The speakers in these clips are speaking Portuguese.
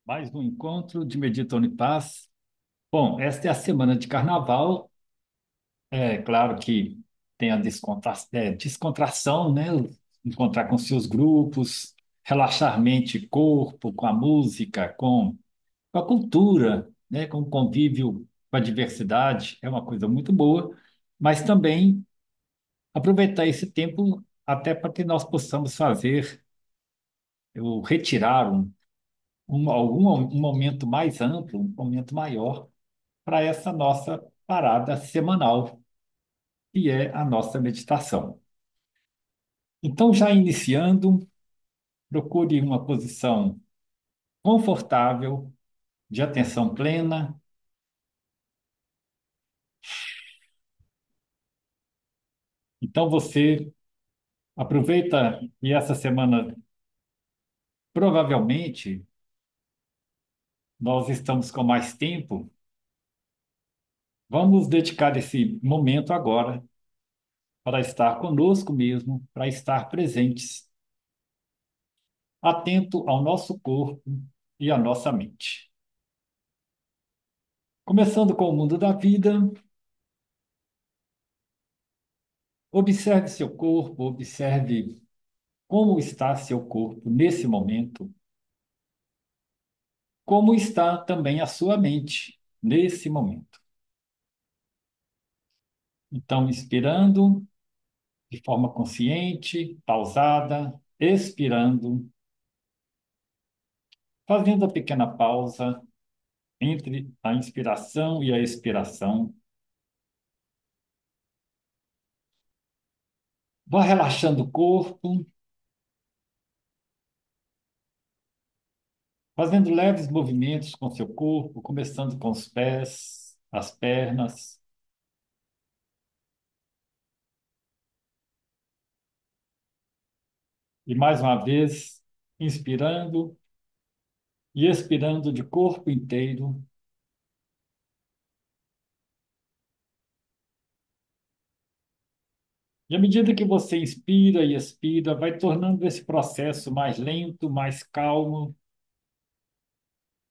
Mais um encontro de Meditando em Paz. Bom, esta é a semana de carnaval. É claro que tem a descontração, né? Encontrar com seus grupos, relaxar mente e corpo, com a música, com a cultura, né? Com o convívio com a diversidade. É uma coisa muito boa, mas também aproveitar esse tempo até para que nós possamos fazer, ou retirar um momento mais amplo, um momento maior para essa nossa parada semanal, que é a nossa meditação. Então, já iniciando, procure uma posição confortável, de atenção plena. Então, você aproveita e essa semana, provavelmente, nós estamos com mais tempo. Vamos dedicar esse momento agora para estar conosco mesmo, para estar presentes, atento ao nosso corpo e à nossa mente. Começando com o mundo da vida, observe seu corpo, observe como está seu corpo nesse momento, como está também a sua mente nesse momento. Então, inspirando de forma consciente, pausada, expirando, fazendo a pequena pausa entre a inspiração e a expiração. Vá relaxando o corpo, fazendo leves movimentos com seu corpo, começando com os pés, as pernas. E mais uma vez, inspirando e expirando de corpo inteiro. E à medida que você inspira e expira, vai tornando esse processo mais lento, mais calmo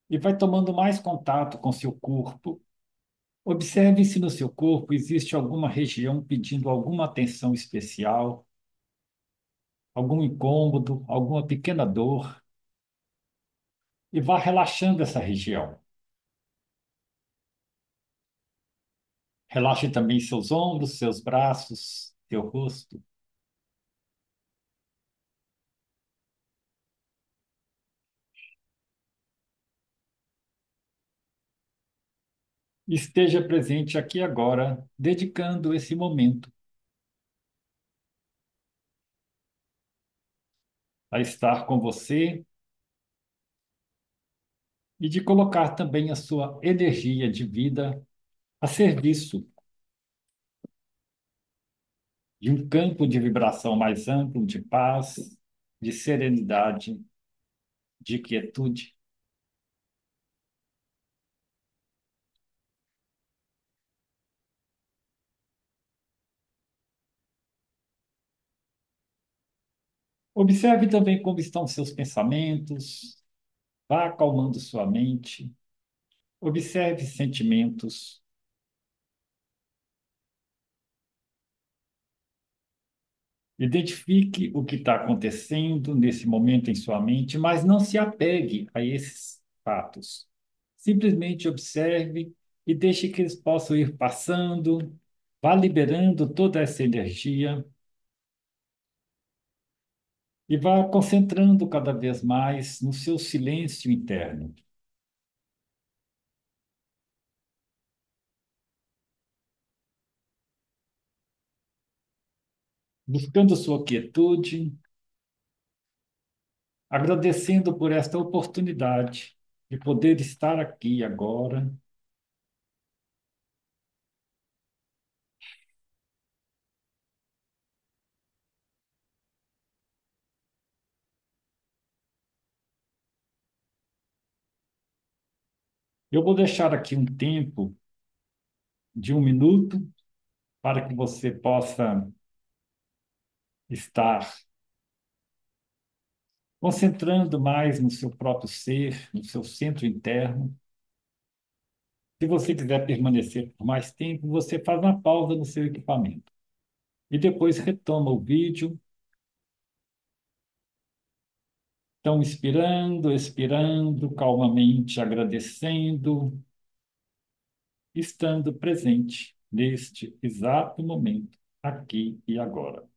e vai tomando mais contato com seu corpo. Observe se no seu corpo existe alguma região pedindo alguma atenção especial, algum incômodo, alguma pequena dor, e vá relaxando essa região. Relaxe também seus ombros, seus braços, seu rosto. Esteja presente aqui agora, dedicando esse momento a estar com você e de colocar também a sua energia de vida a serviço de um campo de vibração mais amplo de paz, de serenidade, de quietude. Observe também como estão seus pensamentos, vá acalmando sua mente, observe sentimentos. Identifique o que está acontecendo nesse momento em sua mente, mas não se apegue a esses fatos. Simplesmente observe e deixe que eles possam ir passando, vá liberando toda essa energia e vá concentrando cada vez mais no seu silêncio interno, buscando sua quietude, agradecendo por esta oportunidade de poder estar aqui agora. Eu vou deixar aqui um tempo de 1 minuto para que você possa estar concentrando mais no seu próprio ser, no seu centro interno. Se você quiser permanecer por mais tempo, você faz uma pausa no seu equipamento e depois retoma o vídeo. Então, inspirando, expirando, calmamente agradecendo, estando presente neste exato momento, aqui e agora.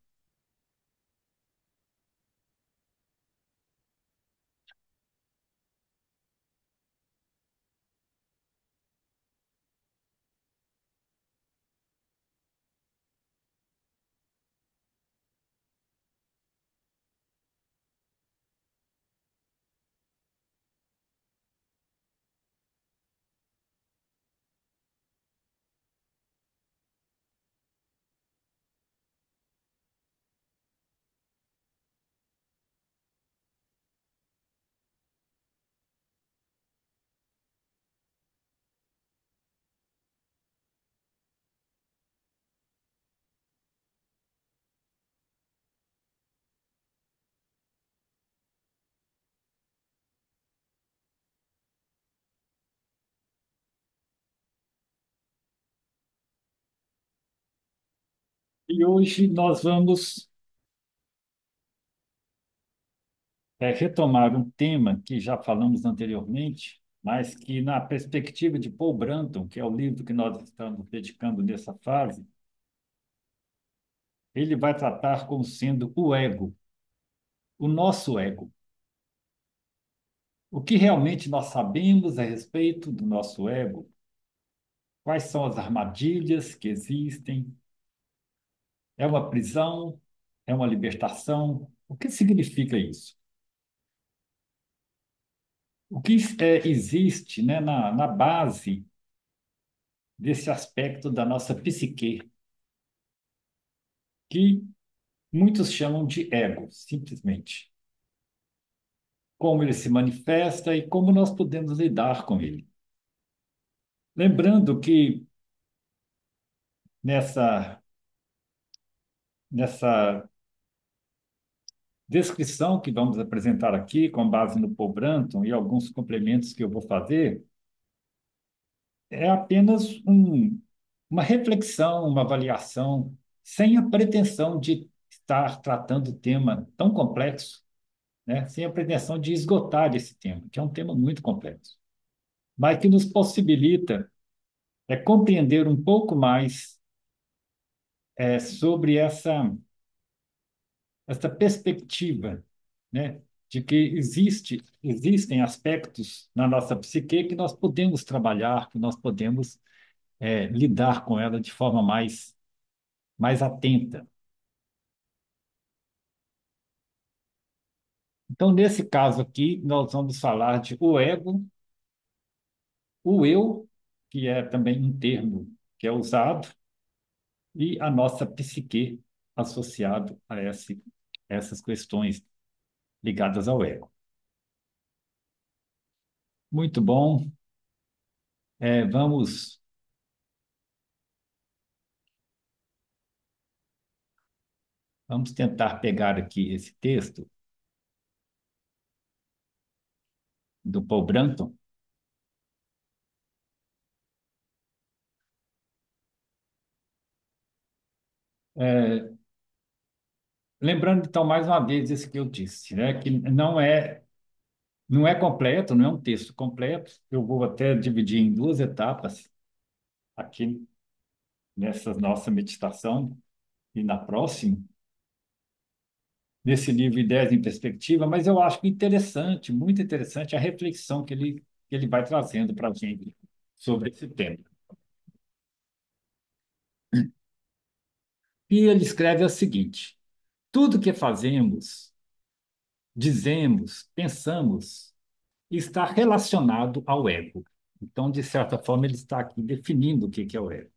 E hoje nós vamos retomar um tema que já falamos anteriormente, mas que, na perspectiva de Paul Brunton, que é o livro que nós estamos dedicando nessa fase, ele vai tratar como sendo o ego, o nosso ego. O que realmente nós sabemos a respeito do nosso ego? Quais são as armadilhas que existem? É uma prisão? É uma libertação? O que significa isso? O que existe, né, na base desse aspecto da nossa psique, que muitos chamam de ego, simplesmente. Como ele se manifesta e como nós podemos lidar com ele. Lembrando que nessa, nessa descrição que vamos apresentar aqui, com base no Paul Brunton e alguns complementos que eu vou fazer, é apenas uma reflexão, uma avaliação, sem a pretensão de estar tratando o tema tão complexo, né? Sem a pretensão de esgotar esse tema, que é um tema muito complexo, mas que nos possibilita compreender um pouco mais sobre essa perspectiva, né? De que existem aspectos na nossa psique que nós podemos trabalhar, que nós podemos lidar com ela de forma mais atenta. Então, nesse caso aqui, nós vamos falar de o ego, o eu, que é também um termo que é usado, e a nossa psique associado a essas questões ligadas ao ego. Muito bom. Vamos tentar pegar aqui esse texto do Paul Brunton. É, lembrando, então, mais uma vez, isso que eu disse, né? Que não é completo, não é um texto completo. Eu vou até dividir em duas etapas aqui nessa nossa meditação e na próxima, nesse livro Ideias em Perspectiva, mas eu acho interessante, muito interessante, a reflexão que ele vai trazendo para a gente sobre esse tema. E ele escreve o seguinte: tudo que fazemos, dizemos, pensamos, está relacionado ao ego. Então, de certa forma, ele está aqui definindo o que é o ego.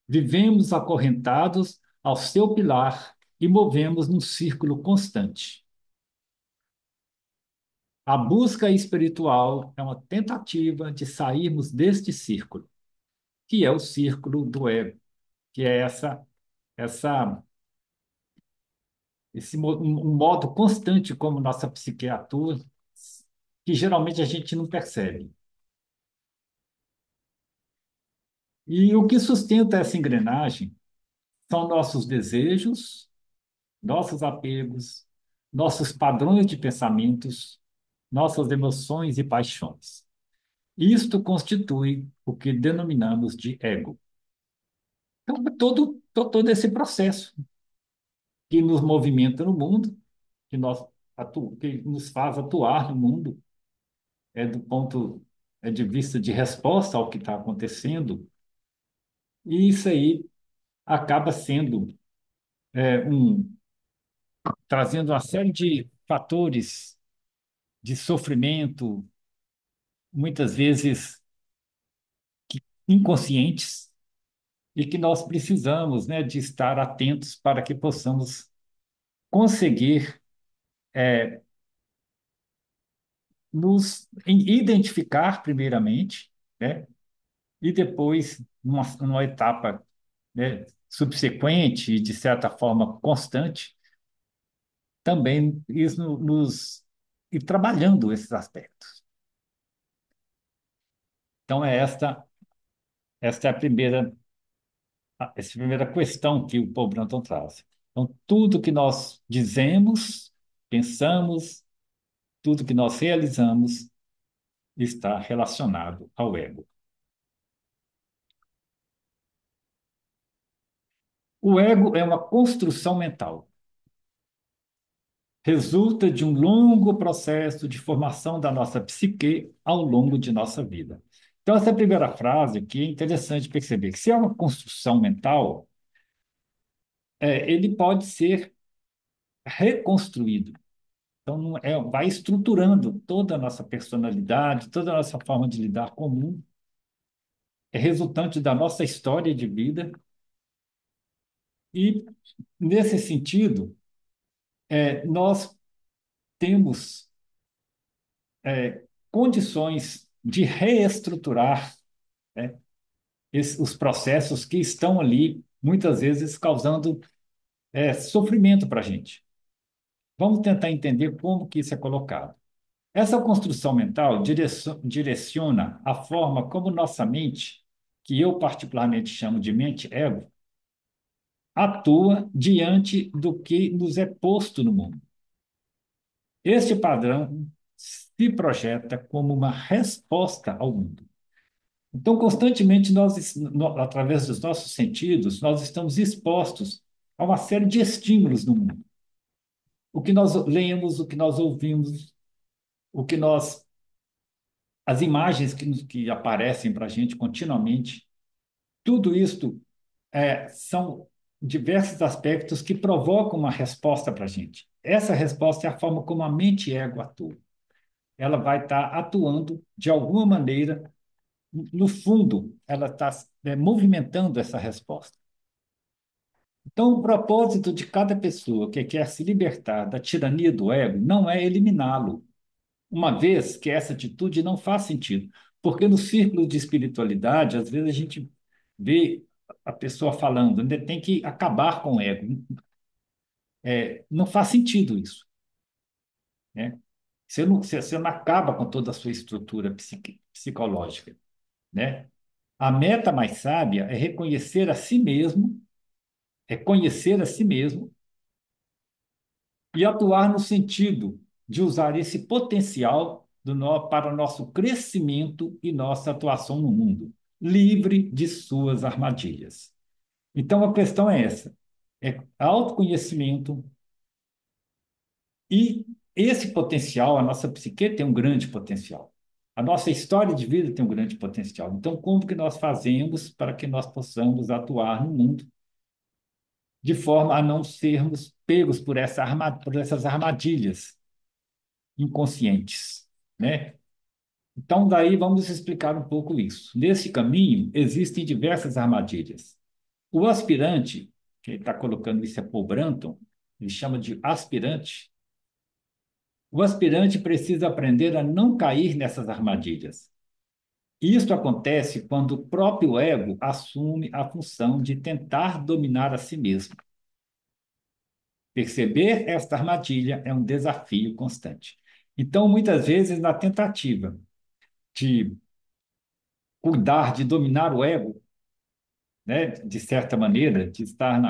Vivemos acorrentados ao seu pilar e movemos num círculo constante. A busca espiritual é uma tentativa de sairmos deste círculo, que é o círculo do ego, que é essa um modo constante como nossa psique atua, que geralmente a gente não percebe. E o que sustenta essa engrenagem são nossos desejos, nossos apegos, nossos padrões de pensamentos, nossas emoções e paixões. Isto constitui o que denominamos de ego. Então, todo esse processo que nos movimenta no mundo, que nos faz atuar no mundo, do ponto de vista de resposta ao que está acontecendo, e isso aí acaba sendo um trazendo uma série de fatores de sofrimento, muitas vezes inconscientes, e que nós precisamos, né, de estar atentos para que possamos conseguir identificar primeiramente, né, e depois, numa etapa, né, subsequente e, de certa forma, constante, também isso nos e trabalhando esses aspectos. Então, esta é essa é a primeira questão que o Paul Brunton traz. Então, tudo que nós dizemos, pensamos, tudo que nós realizamos está relacionado ao ego. O ego é uma construção mental, resulta de um longo processo de formação da nossa psique ao longo de nossa vida. Então, essa primeira frase aqui é interessante perceber que se é uma construção mental, ele pode ser reconstruído. Então, não vai estruturando toda a nossa personalidade, toda a nossa forma de lidar com o mundo, é resultante da nossa história de vida. E, nesse sentido, nós temos condições de reestruturar, né, os processos que estão ali, muitas vezes, causando sofrimento para a gente. Vamos tentar entender como que isso é colocado. Essa construção mental direciona a forma como nossa mente, que eu particularmente chamo de mente-ego, atua diante do que nos é posto no mundo. Este padrão se projeta como uma resposta ao mundo. Então, constantemente, através dos nossos sentidos, nós estamos expostos a uma série de estímulos no mundo. O que nós lemos, o que nós ouvimos, o que nós, as imagens que aparecem para a gente continuamente, tudo isto são diversos aspectos que provocam uma resposta para a gente. Essa resposta é a forma como a mente ego atua. Ela vai estar atuando de alguma maneira, no fundo, ela está movimentando essa resposta. Então, o propósito de cada pessoa que quer se libertar da tirania do ego não é eliminá-lo, uma vez que essa atitude não faz sentido. Porque no círculo de espiritualidade, às vezes a gente vê a pessoa falando, né, tem que acabar com o ego. Não faz sentido isso, né? Você não acaba com toda a sua estrutura psicológica, né? A meta mais sábia é reconhecer a si mesmo, é conhecer a si mesmo e atuar no sentido de usar esse potencial para o nosso crescimento e nossa atuação no mundo, livre de suas armadilhas. Então, a questão é essa: autoconhecimento e esse potencial, a nossa psique tem um grande potencial. A nossa história de vida tem um grande potencial. Então, como que nós fazemos para que nós possamos atuar no mundo de forma a não sermos pegos por essas armadilhas inconscientes, né? Então, daí vamos explicar um pouco isso. Nesse caminho, existem diversas armadilhas. O aspirante, que está colocando isso é Paul Brunton, ele chama de aspirante. O aspirante precisa aprender a não cair nessas armadilhas. Isso acontece quando o próprio ego assume a função de tentar dominar a si mesmo. Perceber esta armadilha é um desafio constante. Então, muitas vezes, na tentativa de cuidar, de dominar o ego, né, de certa maneira, de estar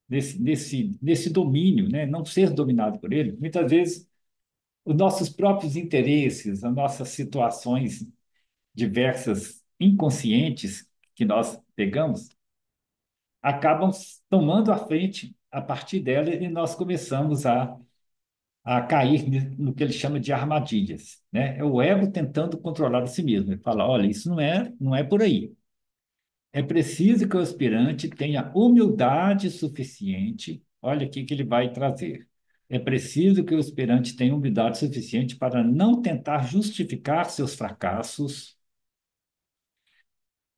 nesse domínio, né, não ser dominado por ele, muitas vezes os nossos próprios interesses, as nossas situações diversas inconscientes que nós pegamos, acabam tomando a frente a partir dela e nós começamos a cair no que ele chama de armadilhas, né? É o ego tentando controlar a si mesmo. Ele fala, olha, isso não é por aí. É preciso que o aspirante tenha humildade suficiente. Olha aqui que ele vai trazer. É preciso que o aspirante tenha humildade suficiente para não tentar justificar seus fracassos,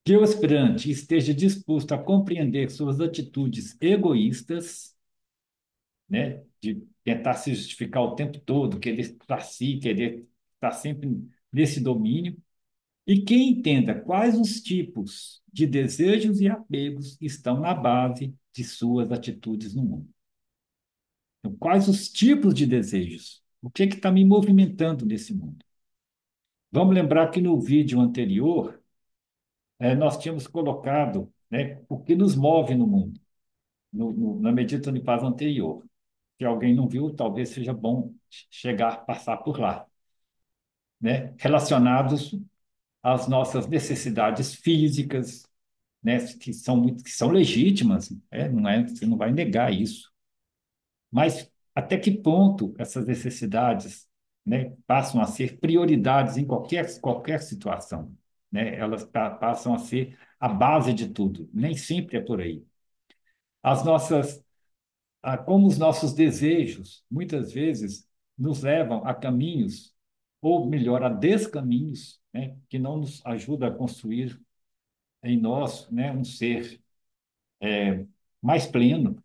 que o aspirante esteja disposto a compreender suas atitudes egoístas, né, de tentar se justificar o tempo todo, querer para si, querer estar sempre nesse domínio, e que entenda quais os tipos de desejos e apegos estão na base de suas atitudes no mundo. Então, quais os tipos de desejos? O que está me movimentando nesse mundo? Vamos lembrar que no vídeo anterior, nós tínhamos colocado, né, o que nos move no mundo, na medida de paz anterior. Se alguém não viu, talvez seja bom chegar, passar por lá, né? Relacionados às nossas necessidades físicas, né? Que são legítimas, né? Não é, você não vai negar isso. Mas até que ponto essas necessidades, né, passam a ser prioridades em qualquer situação, né? Elas passam a ser a base de tudo. Nem sempre é por aí. As nossas como os nossos desejos, muitas vezes, nos levam a caminhos, ou melhor, a descaminhos, né, que não nos ajuda a construir em nós, né, um ser mais pleno.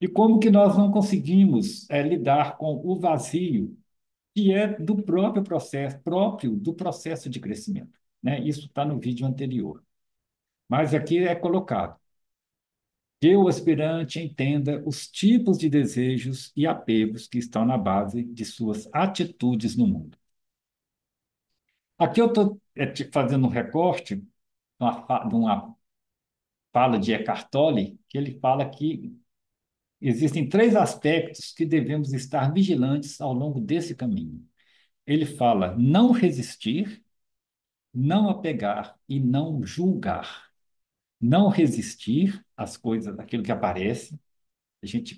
E como que nós não conseguimos lidar com o vazio que é próprio do processo de crescimento, né? Isso está no vídeo anterior. Mas aqui é colocado que o aspirante entenda os tipos de desejos e apegos que estão na base de suas atitudes no mundo. Aqui eu estou fazendo um recorte de uma fala de Eckhart Tolle, que ele fala que existem três aspectos que devemos estar vigilantes ao longo desse caminho. Ele fala não resistir, não apegar e não julgar. Não resistir às coisas, àquilo que aparece. A gente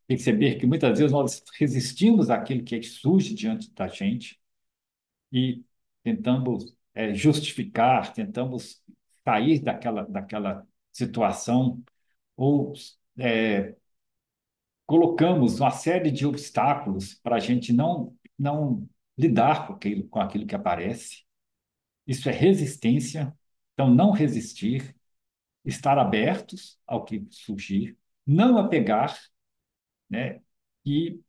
perceber que muitas vezes nós resistimos àquilo que surge diante da gente e tentamos justificar, tentamos sair daquela situação ou colocamos uma série de obstáculos para a gente não lidar com aquilo que aparece. Isso é resistência. Então, não resistir, estar abertos ao que surgir, não apegar, né? E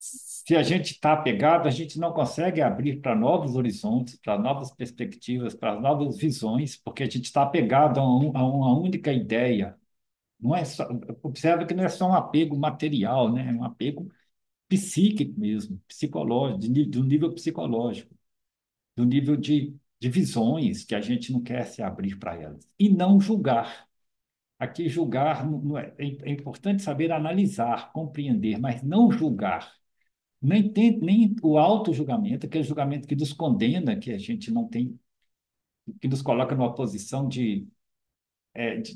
se a gente está apegado, a gente não consegue abrir para novos horizontes, para novas perspectivas, para novas visões, porque a gente está apegado a uma única ideia. Não é só, observa que não é só um apego material, né? É um apego psíquico mesmo, psicológico, do nível psicológico, do nível de visões que a gente não quer se abrir para elas. E não julgar. Aqui, julgar é importante saber analisar, compreender, mas não julgar. Nem o auto-julgamento, aquele julgamento que nos condena, que a gente não tem, que nos coloca numa posição de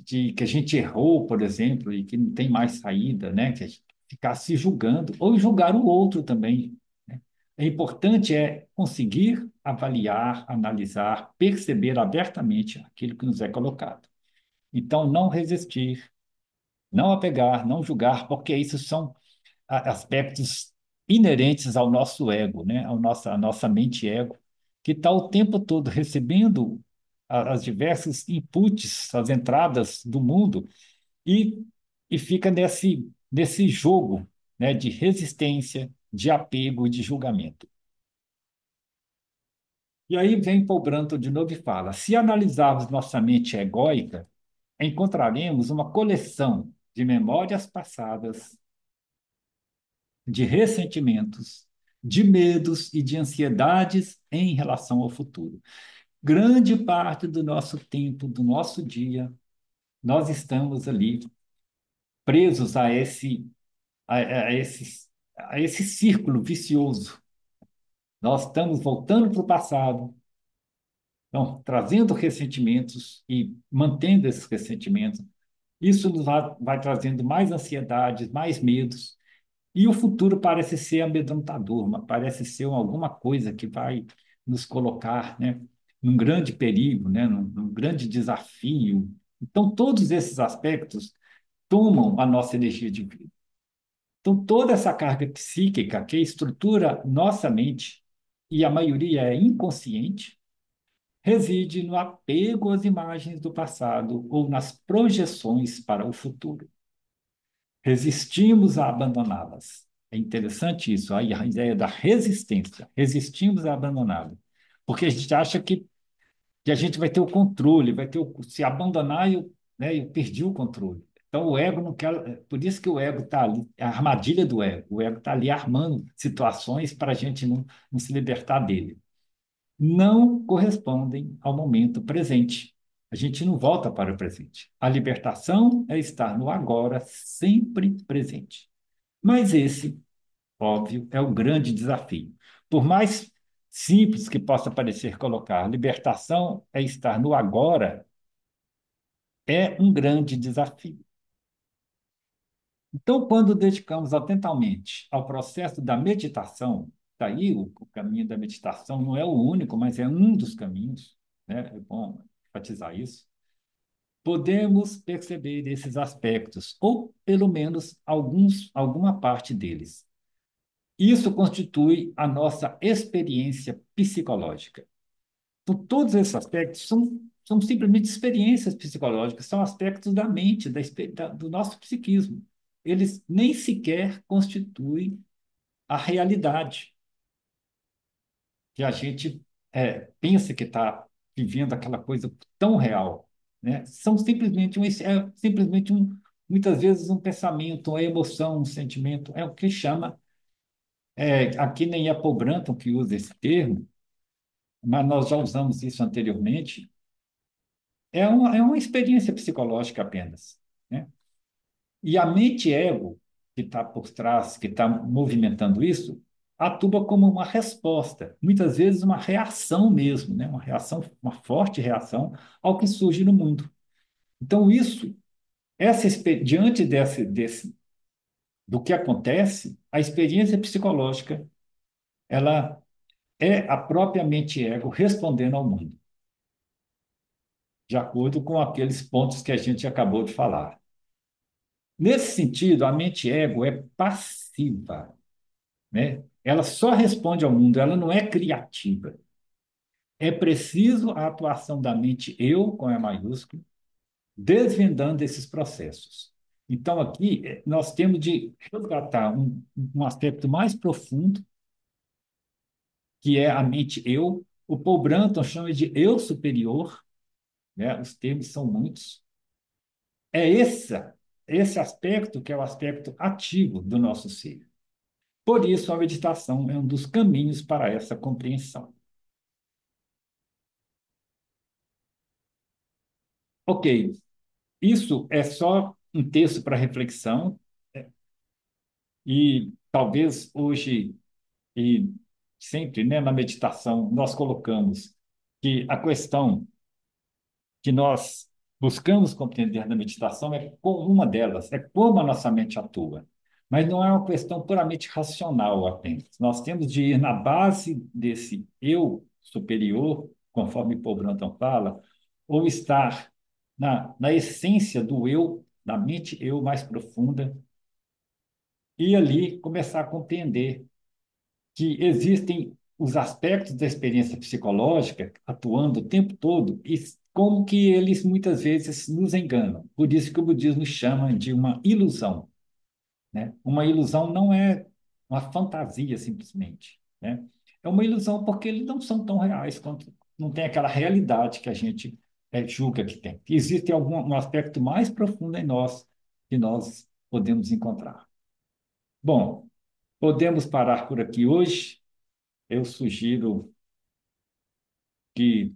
que a gente errou, por exemplo, e que não tem mais saída, né? Que a gente ficar se julgando, ou julgar o outro também, né? É importante conseguir avaliar, analisar, perceber abertamente aquilo que nos é colocado. Então, não resistir, não apegar, não julgar, porque isso são aspectos inerentes ao nosso ego, né? À nossa mente ego, que está o tempo todo recebendo as diversos inputs, as entradas do mundo e, e fica nesse jogo, né, de resistência, de apego e de julgamento. E aí vem Paul Branton de novo e fala: se analisarmos nossa mente egóica, encontraremos uma coleção de memórias passadas de ressentimentos, de medos e de ansiedades em relação ao futuro. Grande parte do nosso tempo, do nosso dia, nós estamos ali presos a esse círculo vicioso. Nós estamos voltando para o passado, então, trazendo ressentimentos e mantendo esses ressentimentos. Isso nos vai trazendo mais ansiedades, mais medos. E o futuro parece ser amedrontador, mas parece ser alguma coisa que vai nos colocar, né, num grande perigo, né, num grande desafio. Então, todos esses aspectos tomam a nossa energia de vida. Então, toda essa carga psíquica que estrutura nossa mente, e a maioria é inconsciente, reside no apego às imagens do passado ou nas projeções para o futuro. Resistimos a abandoná-las. É interessante isso, aí a ideia da resistência. Resistimos a abandoná-las. Porque a gente acha que a gente vai ter o controle, se abandonar, eu perdi o controle. Então o ego não quer. Por isso que o ego está ali, é a armadilha do ego. O ego está ali armando situações para a gente não se libertar dele. Não correspondem ao momento presente. A gente não volta para o presente. A libertação é estar no agora, sempre presente. Mas esse, óbvio, é o grande desafio. Por mais simples que possa parecer colocar, libertação é estar no agora, é um grande desafio. Então, quando dedicamos atentamente ao processo da meditação, daí o caminho da meditação não é o único, mas é um dos caminhos, né? É bom enfatizar isso. Podemos perceber esses aspectos, ou pelo menos alguma parte deles. Isso constitui a nossa experiência psicológica. Então, todos esses aspectos são simplesmente experiências psicológicas, são aspectos da mente, do nosso psiquismo. Eles nem sequer constituem a realidade que a gente pensa que está vivendo aquela coisa tão real, né? Muitas vezes um pensamento, uma emoção, um sentimento, é o que chama, aqui nem é Paul Branton que usa esse termo, mas nós já usamos isso anteriormente, é uma experiência psicológica apenas, né? E a mente-ego, que está por trás, que está movimentando isso, atua como uma resposta, muitas vezes uma reação mesmo, né? Uma reação, uma forte reação ao que surge no mundo. Então, diante do que acontece, a experiência psicológica, ela é a própria mente-ego respondendo ao mundo, de acordo com aqueles pontos que a gente acabou de falar. Nesse sentido, a mente-ego é passiva, né? Ela só responde ao mundo, ela não é criativa. É preciso a atuação da mente eu, com E maiúsculo, desvendando esses processos. Então, aqui, nós temos de resgatar um aspecto mais profundo, que é a mente eu. O Paul Branton chama de eu superior, né? Os termos são muitos. É esse aspecto que é o aspecto ativo do nosso ser. Por isso, a meditação é um dos caminhos para essa compreensão. Ok, isso é só um texto para reflexão, e talvez hoje e sempre, né, na meditação, nós colocamos que a questão que nós buscamos compreender na meditação é como uma delas, é como a nossa mente atua. Mas não é uma questão puramente racional apenas. Nós temos de ir na base desse eu superior, conforme Paul Branton fala, ou estar na essência do eu, da mente eu mais profunda, e ali começar a compreender que existem os aspectos da experiência psicológica atuando o tempo todo e como que eles muitas vezes nos enganam. Por isso que o budismo chama de uma ilusão, né? Uma ilusão não é uma fantasia simplesmente, né? É uma ilusão porque eles não são tão reais quanto não tem aquela realidade que a gente julga que tem. Existe um aspecto mais profundo em nós que nós podemos encontrar. Bom, Podemos parar por aqui hoje. Eu sugiro que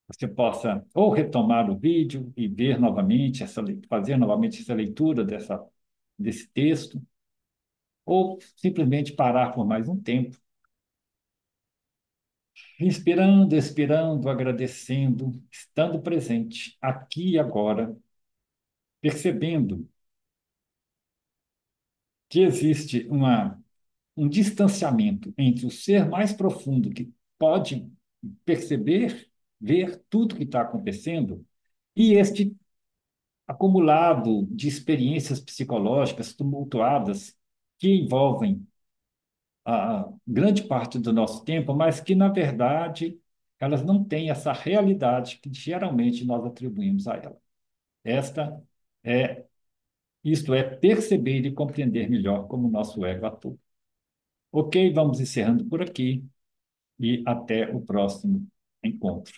você possa ou retomar o vídeo e ver novamente fazer novamente essa leitura desse texto, ou simplesmente parar por mais um tempo, inspirando, expirando, agradecendo, estando presente aqui e agora, percebendo que existe um distanciamento entre o ser mais profundo que pode perceber, ver tudo que está acontecendo, e este acumulado de experiências psicológicas tumultuadas que envolvem a grande parte do nosso tempo, mas que, na verdade, elas não têm essa realidade que geralmente nós atribuímos a ela. Esta é, isto é perceber e compreender melhor como o nosso ego atua. Ok, vamos encerrando por aqui e até o próximo encontro.